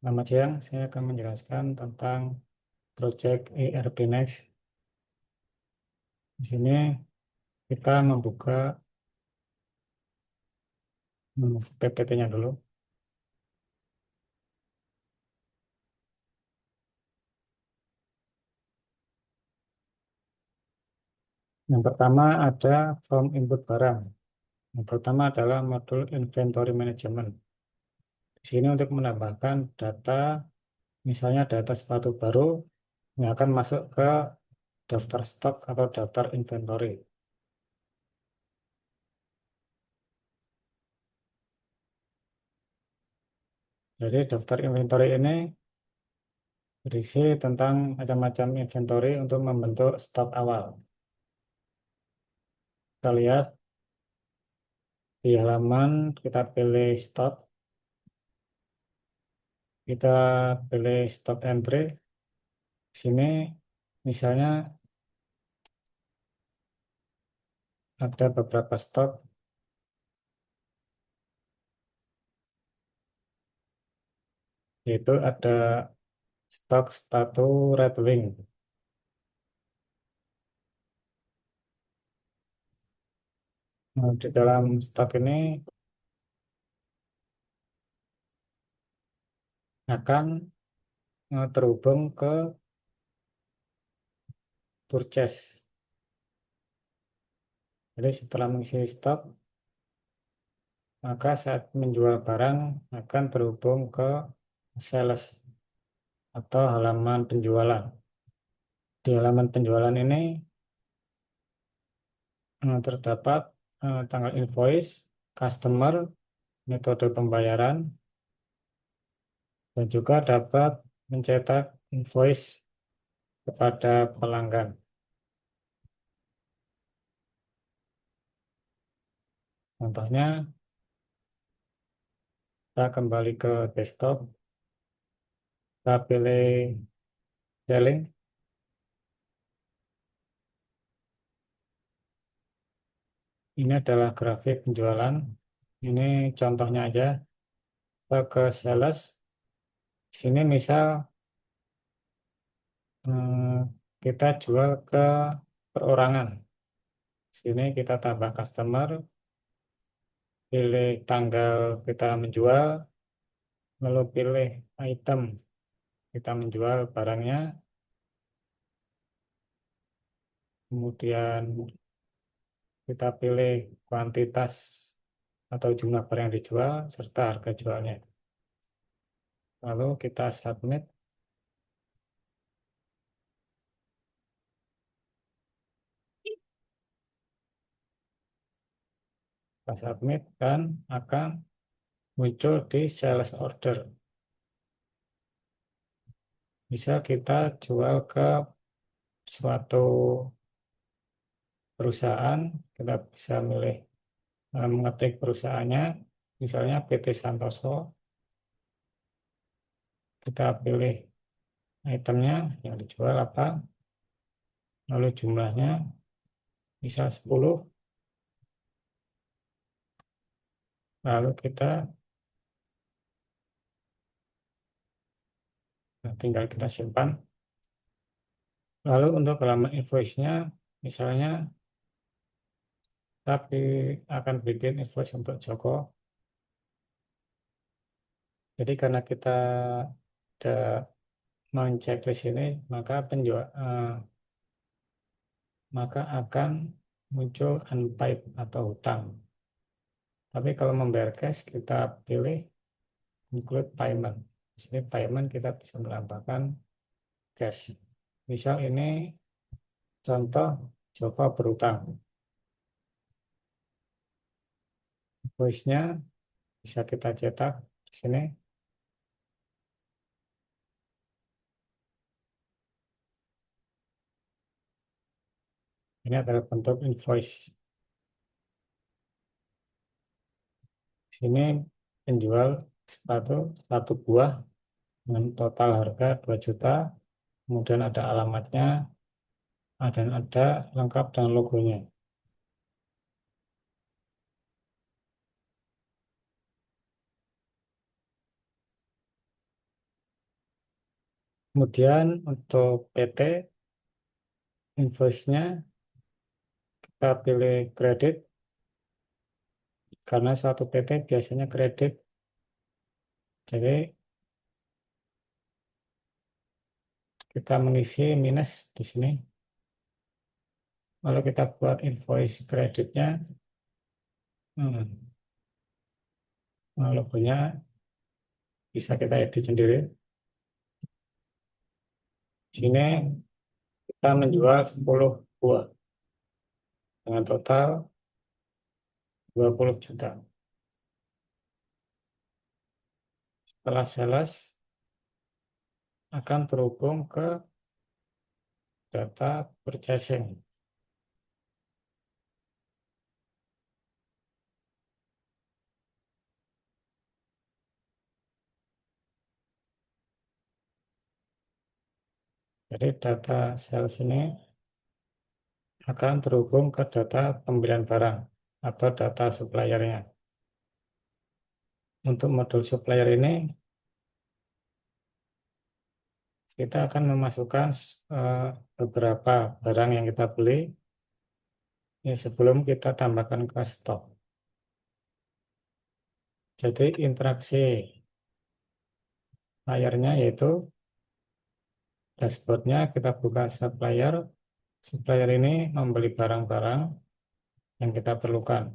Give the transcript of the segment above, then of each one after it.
Selamat siang, saya akan menjelaskan tentang Project ERP Next. Di sini kita membuka PPT-nya dulu. Yang pertama ada From Input Barang. Yang pertama adalah modul Inventory Management. Di sini untuk menambahkan data, misalnya data sepatu baru yang akan masuk ke daftar stok atau daftar inventory. Jadi daftar inventory ini berisi tentang macam-macam inventory untuk membentuk stok awal. Kita lihat di halaman, kita pilih stok, kita pilih stop entry. Di sini misalnya ada beberapa stok, yaitu ada stok sepatu Red Wing. Nah, di dalam stok ini akan terhubung ke purchase. Jadi setelah mengisi stok, maka saat menjual barang akan terhubung ke sales atau halaman penjualan. Di halaman penjualan ini terdapat tanggal invoice, customer, metode pembayaran, dan juga dapat mencetak invoice kepada pelanggan. Contohnya, kita kembali ke desktop, kita pilih selling. Ini adalah grafik penjualan. Ini contohnya aja. Kita ke sales. Di sini misal kita jual ke perorangan. Di sini kita tambah customer, pilih tanggal kita menjual, lalu pilih item kita menjual barangnya, kemudian kita pilih kuantitas atau jumlah barang yang dijual serta harga jualnya. Lalu kita submit. Kita submit dan akan muncul di sales order. Bisa kita jual ke suatu perusahaan, kita bisa milih mengetik perusahaannya, misalnya PT Santoso. Kita pilih itemnya yang dijual apa, lalu jumlahnya bisa 10, lalu kita tinggal kita simpan. Lalu untuk halaman invoice-nya, misalnya tapi akan bikin invoice untuk Joko. Jadi karena kita ada men-checklist ini, maka maka akan muncul unpaid atau hutang. Tapi kalau membayar cash, kita pilih include payment. Di sini payment kita bisa menambahkan cash. Misal ini contoh Joko berhutang. Invoice-nya bisa kita cetak di sini. Ini adalah bentuk invoice. Di sini penjual sepatu 1 buah dengan total harga 2 juta. Kemudian ada alamatnya, dan ada lengkap dengan logonya. Kemudian untuk PT, invoice-nya kita pilih kredit, karena suatu PT biasanya kredit. Jadi kita mengisi minus di sini. Lalu kita buat invoice kreditnya. Logonya bisa kita edit sendiri. Di sini kita menjual 10 buah dengan total 20 juta. Setelah sales akan terhubung ke data purchasing. Jadi data sales ini akan terhubung ke data pembelian barang atau data suppliernya. Untuk modul supplier ini kita akan memasukkan beberapa barang yang kita beli ya, sebelum kita tambahkan ke stok. Jadi interaksi layarnya yaitu dashboardnya, kita buka supplier. Supplier ini membeli barang-barang yang kita perlukan.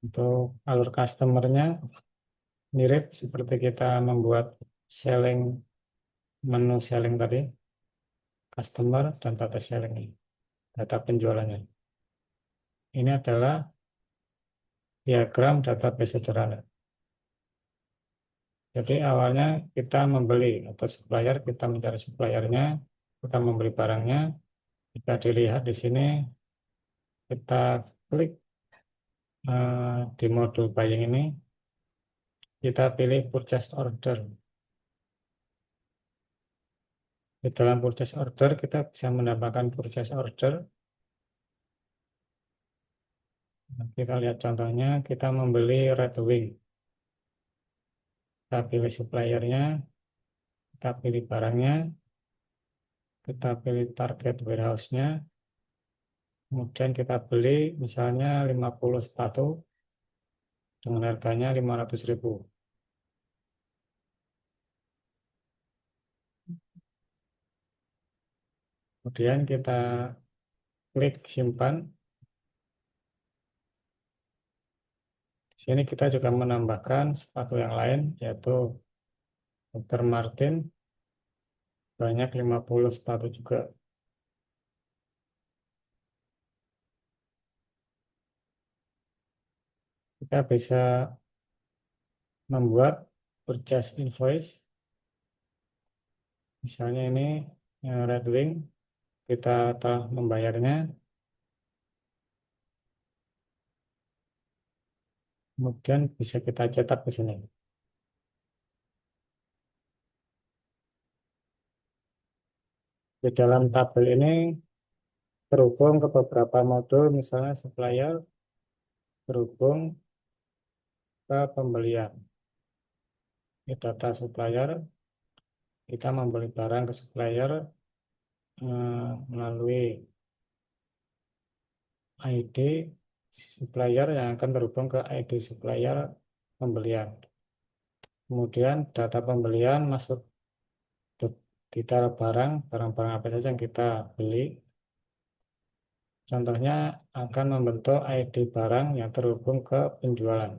Untuk alur customer-nya mirip seperti kita membuat selling, menu selling tadi, customer dan data selling ini, data penjualannya. Ini adalah diagram database sederhana. Jadi awalnya kita membeli atau supplier, kita mencari suppliernya, kita membeli barangnya. Jika dilihat di sini, kita klik di modul buying ini, kita pilih purchase order. Di dalam purchase order, kita bisa menambahkan purchase order. Nah, kita lihat contohnya, kita membeli Red Wing. Kita pilih suppliernya, kita pilih barangnya, kita pilih target warehouse-nya, kemudian kita beli misalnya 50 sepatu dengan harganya 500.000. Kemudian kita klik simpan. Di sini kita juga menambahkan sepatu yang lain, yaitu Dr. Martin, banyak 50 sepatu juga. Kita bisa membuat purchase invoice. Misalnya ini Red Wing, kita telah membayarnya, kemudian bisa kita cetak di sini. Di dalam tabel ini terhubung ke beberapa modul, misalnya supplier, terhubung ke pembelian. Ini data supplier, kita membeli barang ke supplier melalui ID supplier yang akan terhubung ke ID supplier pembelian. Kemudian data pembelian masuk detail barang, barang-barang apa saja yang kita beli. Contohnya akan membentuk ID barang yang terhubung ke penjualan.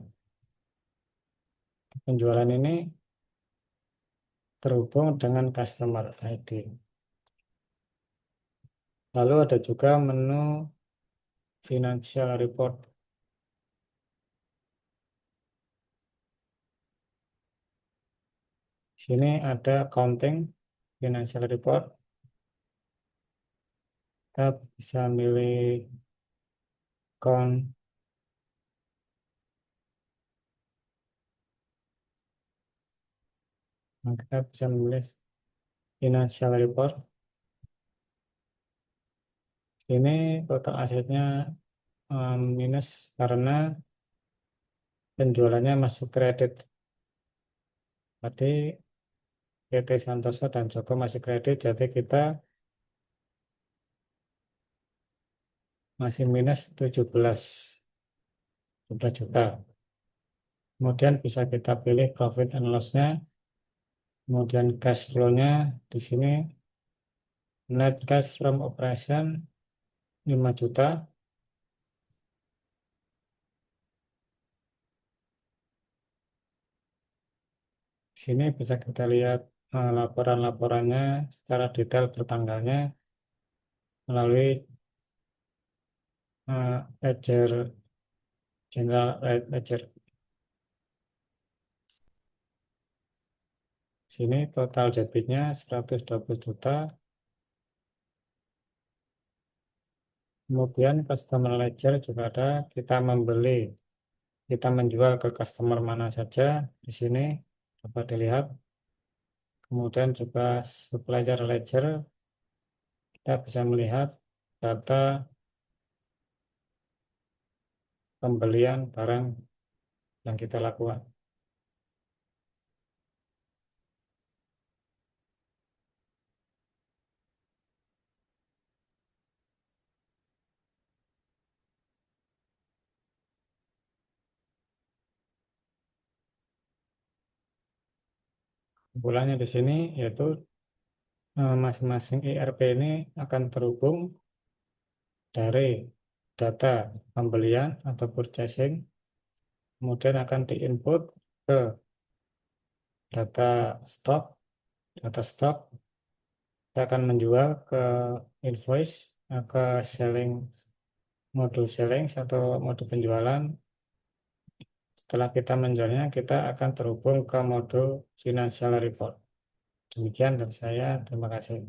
Penjualan ini terhubung dengan customer ID. Lalu ada juga menu financial report. Di sini ada accounting financial report. Kita bisa milih account. Nah, kita bisa memilih financial report. Ini total asetnya minus karena penjualannya masuk kredit. Tadi PT Santoso dan Joko masih kredit, jadi kita masih minus 17 juta. Kemudian bisa kita pilih profit and loss-nya, kemudian cash flow-nya di sini net cash from operation 5 juta. Di sini bisa kita lihat laporan-laporannya secara detail per tanggalnya melalui ledger general ledger. Sini total debitnya 120 juta. Kemudian customer ledger juga ada, kita membeli, kita menjual ke customer mana saja di sini dapat dilihat. Kemudian juga supplier ledger, kita bisa melihat data pembelian barang yang kita lakukan. Kumpulannya di sini yaitu masing-masing ERP ini akan terhubung dari data pembelian atau purchasing, kemudian akan diinput ke data stok, kita akan menjual ke invoice, ke selling, modul selling atau modul penjualan. Setelah kita menjualnya, kita akan terhubung ke modul financial report. Demikian dari saya, terima kasih.